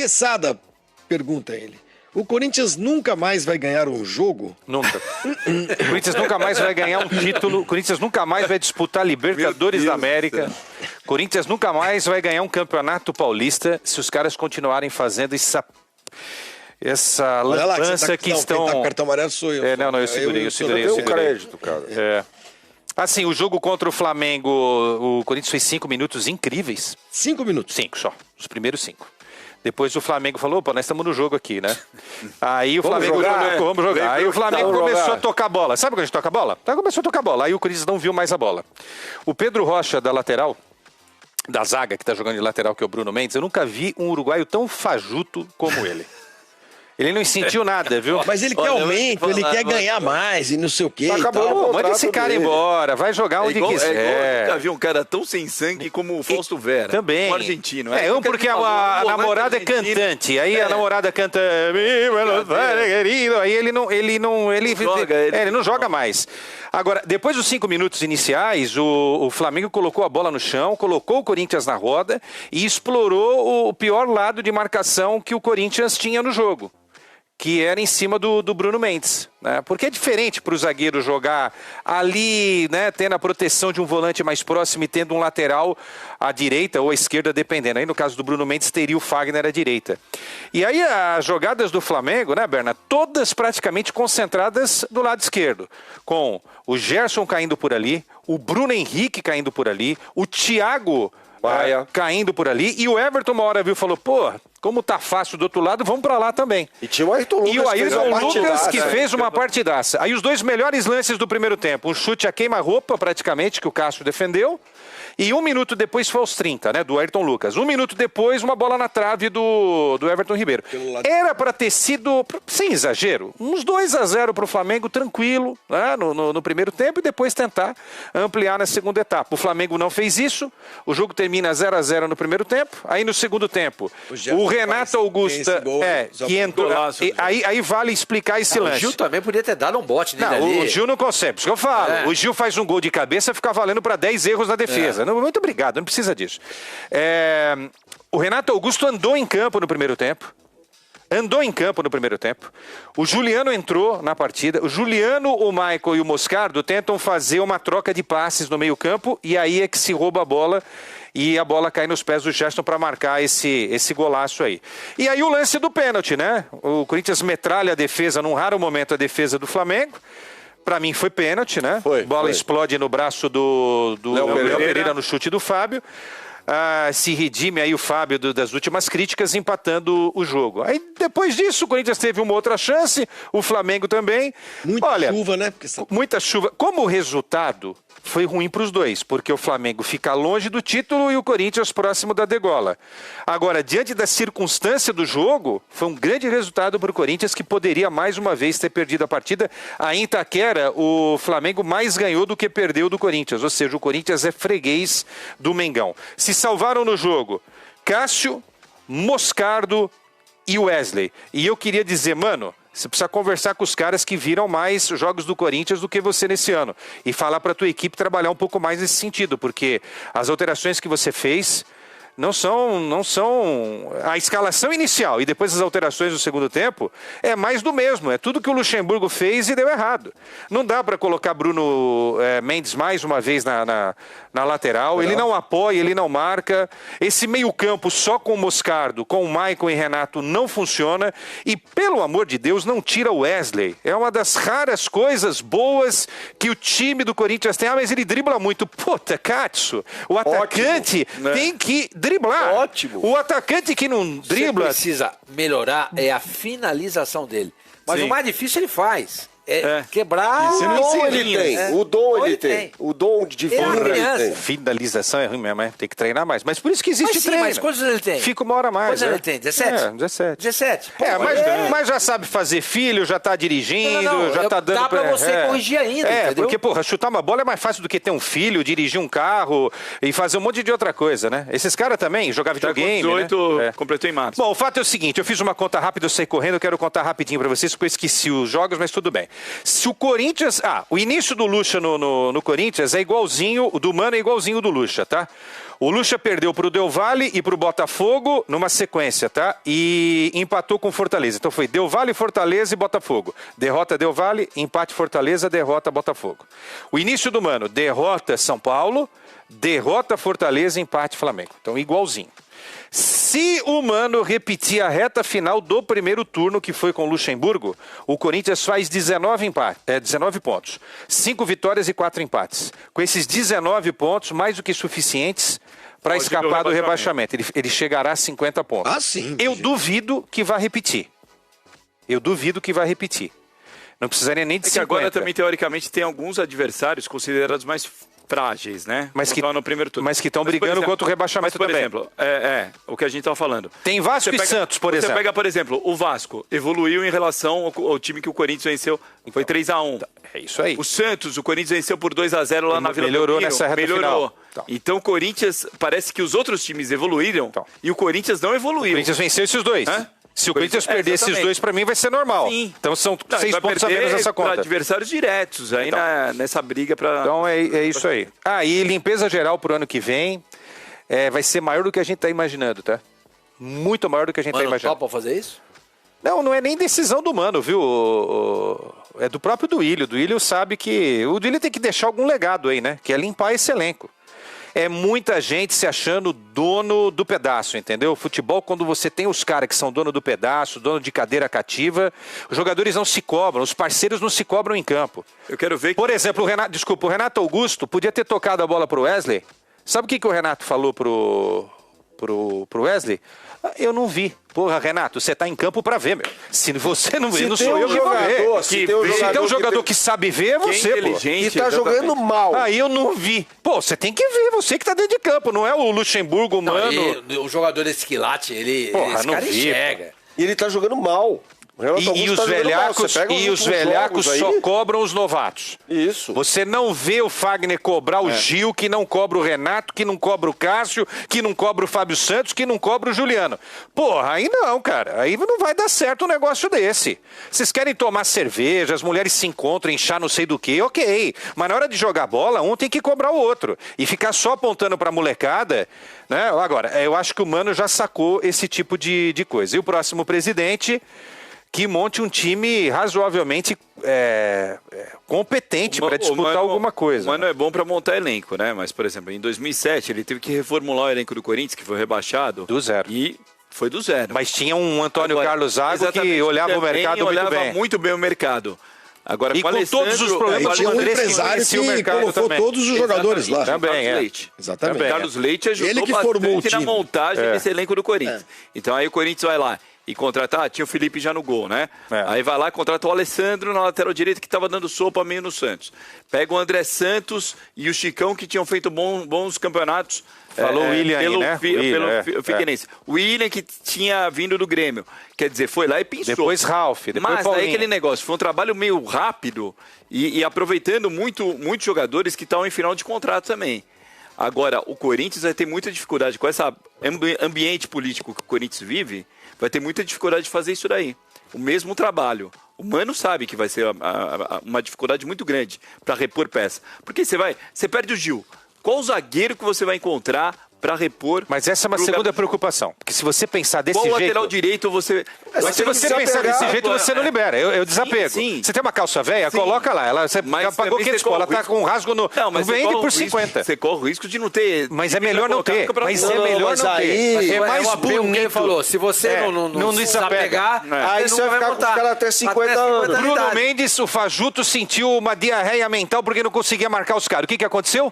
Quesada, pergunta ele. O Corinthians nunca mais vai ganhar um jogo? Nunca. O Corinthians nunca mais vai ganhar um título. O Corinthians nunca mais vai disputar Libertadores da América. O Corinthians nunca mais vai ganhar um campeonato paulista se os caras continuarem fazendo essa lambança que estão... Quem tá com cartão amarelo sou eu. Eu segurei. Deu crédito, cara. Assim, o jogo contra o Flamengo, o Corinthians fez 5 minutos incríveis. 5 minutos? 5 só, os primeiros 5. Depois o Flamengo falou, opa, nós estamos no jogo aqui, né? Aí o Flamengo vamos jogar. Aí o Flamengo começou a tocar bola. Sabe quando a gente toca bola? Então começou a tocar bola. Aí o Corinthians não viu mais a bola. O Pedro Rocha, da lateral, da zaga, que tá jogando de lateral, que é o Bruno Mendes, eu nunca vi um uruguaio tão fajuto como ele. Ele não sentiu nada, viu? Mas ele quer aumento, ele quer ganhar mais e não sei o quê. Manda esse cara embora, vai jogar onde quiser. Eu nunca vi um cara tão sem sangue como o Fausto Vera. Também. Um argentino. Porque a namorada é cantante. Aí a namorada canta... Aí ele não joga mais. Agora, depois dos 5 minutos iniciais, o Flamengo colocou a bola no chão, colocou o Corinthians na roda e explorou o pior lado de marcação que o Corinthians tinha no jogo, que era em cima do Bruno Mendes, né? Porque é diferente para o zagueiro jogar ali, né, tendo a proteção de um volante mais próximo e tendo um lateral à direita ou à esquerda, dependendo. Aí no caso do Bruno Mendes teria o Fagner à direita. E aí as jogadas do Flamengo, né, Berna, todas praticamente concentradas do lado esquerdo, com o Gerson caindo por ali, o Bruno Henrique caindo por ali, o Thiago caindo por ali, e o Everton uma hora viu e falou, pô, como tá fácil do outro lado, vamos pra lá também. E tinha o Ayrton Lucas, e o Ayrton Lucas que fez uma partidaça. Aí os dois melhores lances do primeiro tempo, um chute a queima-roupa praticamente, que o Cássio defendeu, e 1 minuto depois foi aos 30, né, do Ayrton Lucas. 1 minuto depois, uma bola na trave do Everton Ribeiro. Era para ter sido, sem exagero, uns 2-0 pro Flamengo, tranquilo, né, no primeiro tempo, e depois tentar ampliar na segunda etapa. O Flamengo não fez isso, o jogo termina 0-0 no primeiro tempo, aí no segundo tempo, o Renato Augusto, que entrou, aí vale explicar esse lance. O Gil também podia ter dado um bote nele ali. O Gil não consegue, isso que eu falo. O Gil faz um gol de cabeça, fica valendo para 10 erros na defesa. Não, muito obrigado, não precisa disso. O Renato Augusto andou em campo no primeiro tempo. O Juliano entrou na partida. O Juliano, o Michael e o Moscardo tentam fazer uma troca de passes no meio campo e aí é que se rouba a bola e a bola cai nos pés do Gerson para marcar esse golaço aí. E aí o lance do pênalti, né? O Corinthians metralha a defesa, num raro momento, a defesa do Flamengo. Pra mim foi pênalti, né? Bola explode no braço do Léo Pereira no chute do Fábio. Se redime aí o Fábio das últimas críticas, empatando o jogo. Aí depois disso o Corinthians teve uma outra chance, o Flamengo também. Muita chuva, né? Muita chuva. Como resultado, foi ruim para os dois, porque o Flamengo fica longe do título e o Corinthians próximo da degola. Agora, diante da circunstância do jogo, foi um grande resultado para o Corinthians, que poderia mais uma vez ter perdido a partida. Aí em Itaquera, o Flamengo mais ganhou do que perdeu do Corinthians, ou seja, o Corinthians é freguês do Mengão. Se salvaram no jogo Cássio, Moscardo e Wesley. E eu queria dizer, mano, você precisa conversar com os caras que viram mais jogos do Corinthians do que você nesse ano. E falar para a tua equipe trabalhar um pouco mais nesse sentido, porque as alterações que você fez não são a escalação inicial e depois as alterações do segundo tempo é mais do mesmo, é tudo que o Luxemburgo fez e deu errado. Não dá para colocar Bruno Mendes mais uma vez na lateral, ele não apoia, ele não marca, esse meio campo só com o Moscardo, com o Maicon e Renato não funciona e pelo amor de Deus não tira o Wesley, é uma das raras coisas boas que o time do Corinthians tem, mas ele dribla muito, puta, Katsu, o atacante tem que driblar. Ótimo. O atacante que não dribla... Você precisa melhorar a finalização dele. Mas o mais difícil ele faz. Quebrar... O dom ele tem. O dom de finalização é ruim mesmo, tem que treinar mais. Mas por isso que existe treino. Mas quantos ele tem? Fica uma hora mais. Quantos ele tem? 17? 17. Pô, mas já sabe fazer filho, já tá dirigindo, já tá dando... Dá pra você corrigir ainda, entendeu? Porque, chutar uma bola é mais fácil do que ter um filho, dirigir um carro e fazer um monte de outra coisa, né? Esses caras também, jogar videogame, 18, né? completou em março. Bom, o fato é o seguinte, eu fiz uma conta rápida, eu saí correndo, eu quero contar rapidinho pra vocês, porque eu esqueci os jogos, mas tudo bem. Se o Corinthians... o início do Lucha no Corinthians é igualzinho, o do Mano é igualzinho do Lucha, tá? O Lucha perdeu pro Del Valle e pro Botafogo numa sequência, tá? E empatou com o Fortaleza. Então foi Del Valle, Fortaleza e Botafogo. Derrota Del Valle, empate Fortaleza, derrota Botafogo. O início do Mano, derrota São Paulo, derrota Fortaleza, empate Flamengo. Então igualzinho. Se o Mano repetir a reta final do primeiro turno, que foi com o Luxemburgo, o Corinthians faz 19 pontos. 5 vitórias e 4 empates. Com esses 19 pontos, mais do que suficientes para escapar do rebaixamento. Ele chegará a 50 pontos. Ah, sim. Eu duvido que vá repetir. Não precisaria nem de 50. Agora também, teoricamente, tem alguns adversários considerados mais frágeis, né? Mas que no primeiro turno. Mas que estão brigando contra o rebaixamento também. também. Por exemplo, o que a gente estava falando. Tem Vasco e Santos, por exemplo. Você pega, por exemplo, o Vasco evoluiu em relação ao time que o Corinthians venceu. Foi 3-1. É isso aí. O Santos, o Corinthians venceu por 2-0 lá na Vila Melhorou Belmiro. nessa reta final. Então o Corinthians, parece que os outros times evoluíram e o Corinthians não evoluiu. O Corinthians venceu esses dois. Se o Corinthians perder esses dois, para mim vai ser normal. Sim. Então são 6 pontos a menos nessa conta. Adversários diretos aí nessa briga para. Então é isso aí. E limpeza geral pro ano que vem vai ser maior do que a gente está imaginando, tá? Muito maior do que a gente está imaginando. Topa fazer isso? Não é nem decisão do Mano, viu? É do próprio Duílio. O Duílio sabe que... O Duílio tem que deixar algum legado aí, né? Que é limpar esse elenco. É muita gente se achando dono do pedaço, entendeu? Futebol, quando você tem os caras que são dono do pedaço, dono de cadeira cativa, os jogadores não se cobram, os parceiros não se cobram em campo. Eu quero ver... Por exemplo, o Renato Augusto podia ter tocado a bola pro Wesley. Sabe o que o Renato falou pro Wesley? Eu não vi. Porra, Renato, você tá em campo pra ver, meu. Se você não vê, não sou eu que vou ver. Se tem um jogador que sabe ver, é você, pô. E tá jogando mal. Aí eu não vi. Pô, você tem que ver, você que tá dentro de campo, não é o Luxemburgo, Mano. O jogador Esquilate, esse cara enxerga. E ele tá jogando mal. E os velhacos só cobram os novatos. Isso. Você não vê o Fagner cobrar o Gil, que não cobra o Renato, que não cobra o Cássio, que não cobra o Fábio Santos, que não cobra o Juliano. Porra, aí não, cara. Aí não vai dar certo um negócio desse. Vocês querem tomar cerveja, as mulheres se encontram, inchar não sei do que, ok. Mas na hora de jogar bola, um tem que cobrar o outro. E ficar só apontando pra molecada, né? Agora, eu acho que o Mano já sacou esse tipo de coisa. E o próximo presidente... que monte um time razoavelmente competente para disputar alguma coisa. Mas não é bom para montar elenco, né? Mas, por exemplo, em 2007 ele teve que reformular o elenco do Corinthians, que foi rebaixado. Do zero. E foi do zero. Mas tinha um Antônio Carlos Zago que olhava o mercado muito bem. Olhava muito bem o mercado. Agora, e com todos os problemas tinha um empresário que colocou todos os jogadores lá. Também, Leite. Exatamente. Também. Carlos Leite ajudou Ele que formou o na time. montagem desse elenco do Corinthians. Então aí o Corinthians vai lá e contratar, tinha o Felipe já no gol, né? Aí vai lá, contrata o Alessandro na lateral direita que estava dando sopa meio no Santos. Pega o André Santos e o Chicão que tinham feito bons campeonatos. Falou o William aí, né? Pelo Figueirense. O William que tinha vindo do Grêmio. Quer dizer, foi lá e pensou. Depois Ralf, depois Mas Paulinho. aí aquele negócio, foi um trabalho meio rápido e aproveitando muitos jogadores que estão em final de contrato também. Agora, o Corinthians vai ter muita dificuldade com esse ambiente político que o Corinthians vive, vai ter muita dificuldade de fazer isso daí. O mesmo trabalho. O Mano sabe que vai ser uma dificuldade muito grande para repor peça. Porque você perde o Gil. Qual o zagueiro que você vai encontrar para repor? Mas essa é uma segunda preocupação. Porque se você pensar desse jeito... Qual lateral direito você... Mas se você pensar desse jeito, você não libera. Eu desapego. Sim. Você tem uma calça velha, coloca lá. Você pagou 500 ela tá com um rasgo no... Não, mas vende por 50. Você corre o risco de não ter... Mas é melhor não ter. Mas é melhor não ter. É mais bonito. Ele falou, se você não desapegar, aí você vai ficar com os caras até 50 anos. Bruno Mendes, o Fajuto, sentiu uma diarreia mental porque não conseguia marcar os caras. O que aconteceu?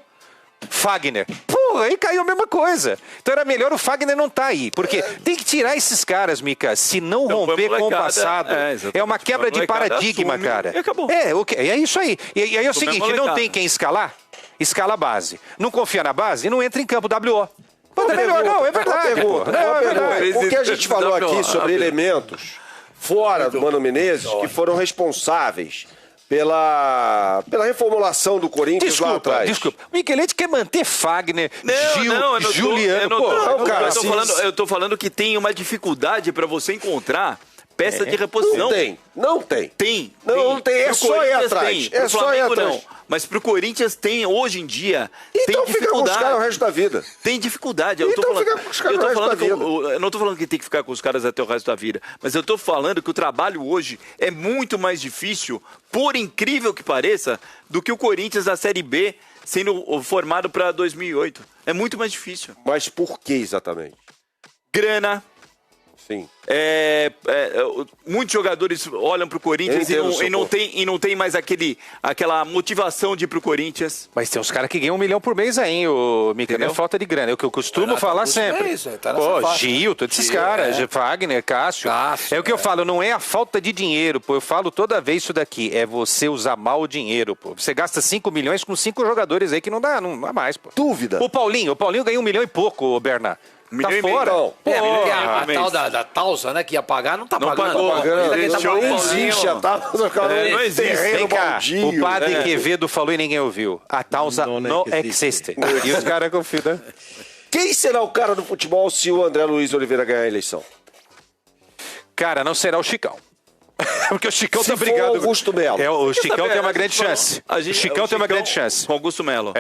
Fagner. Porra, aí caiu a mesma coisa. Então era melhor o Fagner não estar aí. Porque tem que tirar esses caras, Mica, se não romper com o passado. É uma quebra de paradigma, cara. E acabou. É isso aí. E aí é o seguinte, não tem quem escalar? Escala a base. Não confia na base? Não entra em campo WO. Não, é verdade. O que a gente falou aqui sobre elementos fora do Mano Menezes que foram responsáveis pela reformulação do Corinthians lá atrás. Desculpa. O Michelete quer manter Fagner, Gil, Juliano. Eu tô falando que tem uma dificuldade para você encontrar peça de reposição. Não tem. Tem. Não tem, é Pro só ir Corinthians atrás. tem. É Pro só ir Flamengo, atrás. não. Mas pro Corinthians tem, hoje em dia, Então tem fica com os dificuldade. caras o resto da vida. Tem dificuldade. Então fica com os caras o resto da vida. Eu não tô falando que tem que ficar com os caras até o resto da vida, mas eu tô falando que o trabalho hoje é muito mais difícil, por incrível que pareça, do que o Corinthians da Série B sendo formado para 2008. É muito mais difícil. Mas por que exatamente? Grana. Sim. Muitos jogadores olham pro Corinthians e não tem mais aquela motivação de ir pro Corinthians. Mas tem uns caras que ganham 1 milhão por mês aí, hein, Mica? Não é falta de grana. É o que eu costumo falar sempre. Gil, todos esses caras. Wagner, Cássio. É o que eu falo, não é a falta de dinheiro, pô. Eu falo toda vez isso daqui. É você usar mal o dinheiro, pô. Você gasta 5 milhões com 5 jogadores aí que não dá mais, pô. Dúvida. O Paulinho ganha 1 milhão e pouco, Bernard. Tá fora. A tal da Tausa, né, que ia pagar, não tá pagando. Não existe a Tausa. Não existe. Vem cá, o padre Quevedo falou e ninguém ouviu. A Tausa não existe. E os caras confiam, né? Quem será o cara do futebol se o André Luiz Oliveira ganhar a eleição? Cara, não será o Chicão. Porque o Chicão tá for brigado. Augusto Melo. O Chicão tem uma grande chance. O Chicão tem uma grande chance. Com Augusto Melo.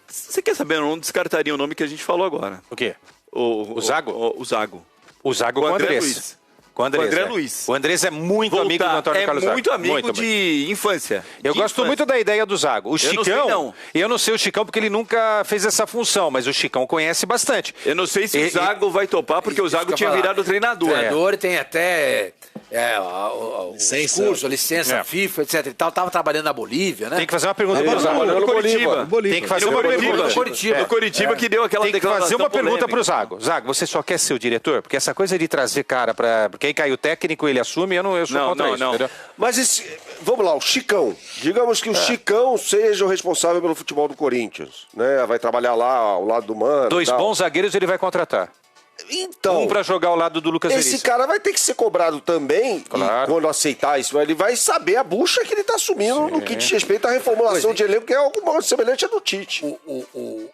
Você quer saber? Eu não descartaria o nome que a gente falou agora. O quê? O Zago? O Zago. O Zago com o Andrés. Luiz. Com o André Luiz. O Andrés é muito amigo do Antônio Carlos Zago. Muito amigo de infância. Eu gosto muito da ideia do Zago. O Chicão, eu não sei o Chicão porque ele nunca fez essa função, mas o Chicão conhece bastante. Eu não sei se o Zago vai topar, porque o Zago tinha virado treinador. O treinador tem até o curso, licença FIFA, etc e tal. Tava trabalhando na Bolívia, né? Tem que fazer uma pergunta para o Zago. No Curitiba. Tem que fazer uma pergunta. No Curitiba que deu aquela declaração. Tem que fazer uma pergunta para o Zago. Zago, você só quer ser o diretor? Porque essa coisa de trazer cara para... Porque aí cai o técnico, ele assume, eu sou contra isso. Entendeu? Mas vamos lá, o Chicão. Digamos que o Chicão seja o responsável pelo futebol do Corinthians, né? Vai trabalhar lá ao lado do Mano. 2 bons zagueiros ele vai contratar. Então, para jogar ao lado do Lucas Veríssimo. Esse cara vai ter que ser cobrado também, e quando aceitar isso, ele vai saber a bucha que ele está assumindo no que diz respeito à reformulação de elenco, que é algo semelhante a do Tite. O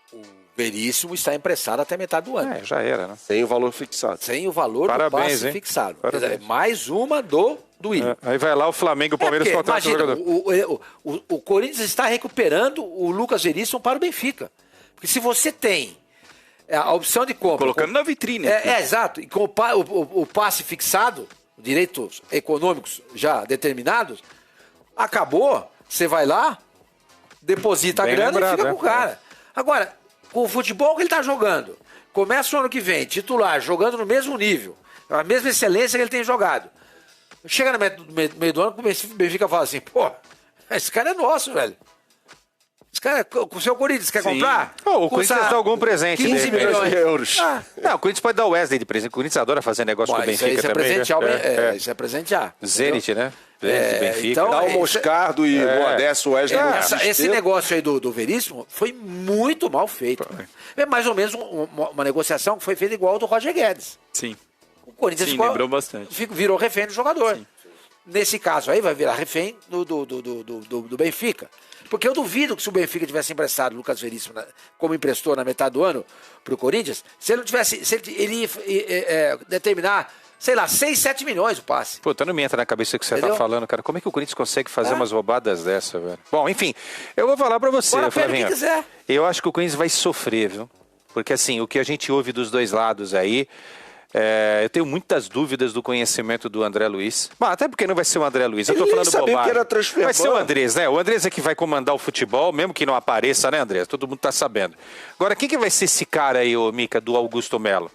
Veríssimo está emprestado até metade do ano. Já era, né? Sem o valor fixado. Sem o valor do passe fixado. Dizer, mais uma do Willian. Aí vai lá o Flamengo e o Palmeiras contratam o jogador. O Corinthians está recuperando o Lucas Veríssimo para o Benfica. Porque se você tem a opção de compra... Colocando na vitrine. Exato. E com o passe fixado, direitos econômicos já determinados, acabou, você vai lá, deposita a grana e fica com o cara. Agora, com o futebol que ele está jogando, começa o ano que vem, titular, jogando no mesmo nível, a mesma excelência que ele tem jogado. Chega no meio do ano, o Benfica fala assim, pô, esse cara é nosso, velho. Esse cara, o seu Corinthians quer comprar? O Corinthians dá algum presente. 15 milhões de euros. Não, o Corinthians pode dar o Wesley de presente. O Corinthians adora fazer negócio com o Benfica também. Isso é presentear. Zenit, né? Benfica. Então, dá o Moscardo e o Adesso Wesley. Esse negócio aí do Veríssimo foi muito mal feito. É mais ou menos uma negociação que foi feita igual ao do Roger Guedes. Sim. O Corinthians lembrou bastante. Virou refém do jogador. Sim. Nesse caso aí vai virar refém do Benfica. Porque eu duvido que se o Benfica tivesse emprestado o Lucas Veríssimo como emprestou na metade do ano para o Corinthians, se ele não tivesse, ele ia determinar, sei lá, 6, 7 milhões o passe. Pô, não me entra na cabeça o que você tá falando, cara. Como é que o Corinthians consegue fazer umas roubadas dessa, velho? Bom, enfim, eu vou falar para você, Flavinho. Eu acho que o Corinthians vai sofrer, viu? Porque assim, o que a gente ouve dos dois lados aí, eu tenho muitas dúvidas do conhecimento do André Luiz. Mas até porque não vai ser o André Luiz. Eu tô falando bobagem. Vai ser o Andrés, né? O Andrés é que vai comandar o futebol, mesmo que não apareça, né, Andrés? Todo mundo tá sabendo. Agora, quem que vai ser esse cara aí, ô Mica, do Augusto Melo?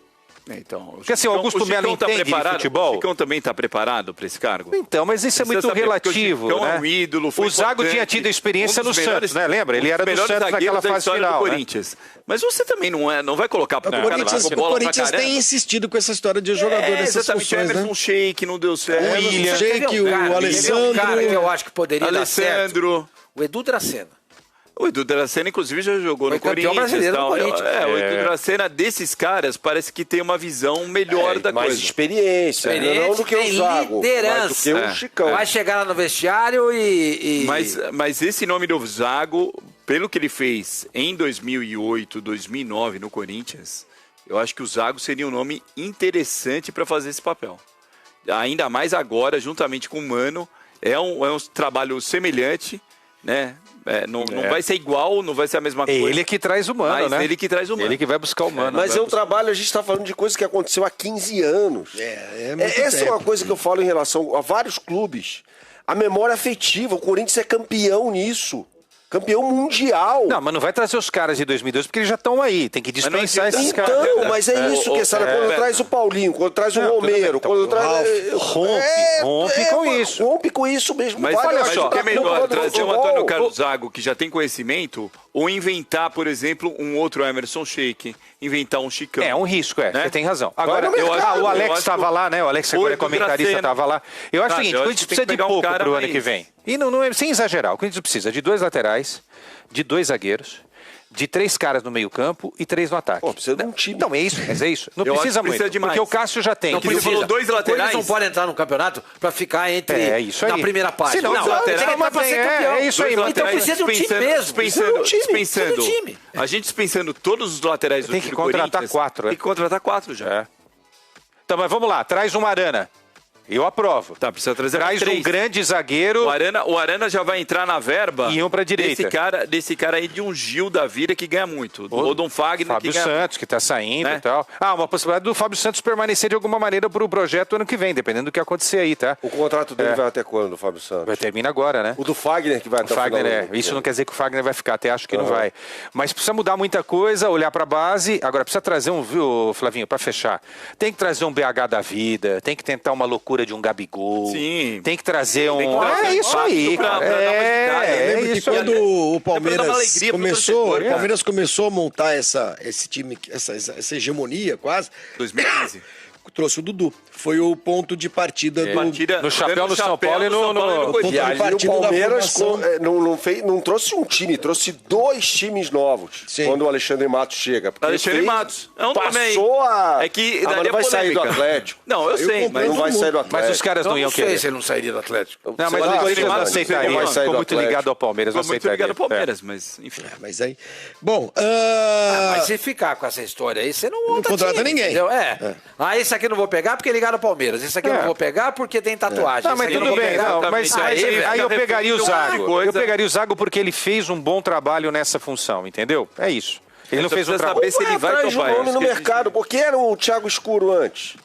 Então, porque assim, o Augusto Melo entende de futebol. O Chicão também está preparado para esse cargo? Então, mas isso é muito relativo, o né? É um ídolo, o Zago tinha tido experiência no Santos, né? Lembra? Ele era do Santos naquela fase final, do Corinthians. Mas você também não vai colocar para o Corinthians. O Corinthians tem insistido com essa história de jogador dessas funções, né? O Sheik não deu certo. O William, o Alessandro. Cara que eu acho que poderia dar certo. Alessandro. O Edu Dracena. O Edu Dracena, inclusive, já jogou no Corinthians. Brasileiro no Corinthians. O Edu Dracena, desses caras, parece que tem uma visão melhor da coisa. Mais experiência, não do que o Zago, liderança. mais do que o Chicão. Vai chegar lá no vestiário e... Mas esse nome do Zago, pelo que ele fez em 2008, 2009 no Corinthians, eu acho que o Zago seria um nome interessante para fazer esse papel. ainda mais agora, juntamente com o Mano, é um trabalho semelhante, né? Não vai ser igual, não vai ser a mesma coisa. Ele que traz o Mano, né? Ele que traz o Mano. Ele que vai buscar o Mano. Mas é um trabalho, a gente está falando de coisa que aconteceu há 15 anos. Essa é uma coisa que eu falo em relação a vários clubes. A memória afetiva, o Corinthians é campeão nisso. Campeão mundial. Não, mas não vai trazer os caras de 2002, porque eles já estão aí. Tem que dispensar esses caras. Então, mas é isso que quando traz o Paulinho, quando traz o Romero, quando traz... Rompe com isso. Rompe com isso mesmo. Mas olha só, é melhor trazer um futebol, Antônio Carlos Zago, que já tem conhecimento, ou inventar, por exemplo, um outro Emerson Sheik, inventar um Chicão. É um risco, né? Você tem razão. Agora, o Alex estava lá, né? O Alex agora é comentarista, estava lá. Eu acho o seguinte, o Corinthians precisa de pouco pro ano que vem. E não é sem exagerar, o Corinthians precisa de 2 laterais, de 2 zagueiros, de 3 caras no meio-campo e 3 no ataque. Pô, precisa de um time. Então, é isso, mas é isso. Não Eu precisa acho que muito, precisa demais. porque o Cássio já tem. Não Você precisa. falou 2 laterais. Eles não podem entrar no campeonato para ficar entre isso aí. na primeira página. Senão, Não, laterais, tem que entrar para ser campeão. é isso aí. Dois Então laterais, precisa de um time mesmo. Precisa de um time. A gente dispensando todos os laterais do Tem time que do contratar Corinthians, 4, Tem que contratar 4 já. É. Então, mas vamos lá, traz uma Arana. Eu aprovo. Tá, precisa trazer Traz 3. um grande zagueiro. O Arana já vai entrar na verba E um pra direita. desse cara aí de um Gil da vida que ganha muito. Do Odon Fagner Fábio que ganha Santos, que está saindo né? e tal. Uma possibilidade do Fábio Santos permanecer de alguma maneira para o projeto ano que vem, dependendo do que acontecer aí, tá? O contrato dele vai até quando, Fábio Santos? Termina agora, né? O do Fagner que vai O até Fagner o final. Isso não quer dizer que o Fagner vai ficar, até acho que não vai. Mas precisa mudar muita coisa, olhar para a base. Agora, precisa trazer viu, Flavinho, para fechar. Tem que trazer um BH da vida, tem que tentar uma loucura de um Gabigol. Sim. Tem que trazer um. Tem que trazer É isso aí, pra cara. dar uma agilidade. Eu lembro que isso aí. quando o Palmeiras uma alegria pro começou, torcedor, o Palmeiras começou a montar esse time, essa hegemonia quase, 2015. trouxe o Dudu. Foi o ponto de partida do... No chapéu do São Paulo e no ponto E de ali o partida da Palmeiras formação. não trouxe um time, trouxe 2 times novos. Sim. Quando o Alexandre Matos chega. Porque Alexandre ele Matos. É um nome aí. passou a... É que mas daria não vai sair do polêmica. Atlético. Não, eu sei, mas Não vai sair do Atlético. Mas os caras não iam sei querer. se ele não sairia do Atlético. Não, mas Sei o lá, Corinthians não sei lá, aceitaria. não vai sair Ficou do muito Atlético. ligado ao Palmeiras, não Ficou muito aceitaria. ligado ao Palmeiras, mas enfim. Mas aí... Bom, Mas se ficar com essa história aí, você não monta contrata time, ninguém. entendeu? Esse aqui eu não vou pegar porque ligaram ao Palmeiras. Esse aqui eu não vou pegar porque tem tatuagem. Não, mas Esse aqui eu tudo não vou bem, pegar. não, mas aí eu pegaria o Zago. Eu pegaria o Zago porque ele fez um bom trabalho nessa função, entendeu? É isso. Ele não fez um trabalho. saber se ele vai atrás de um topar. nome no mercado. Por que era o Thiago Escuro antes?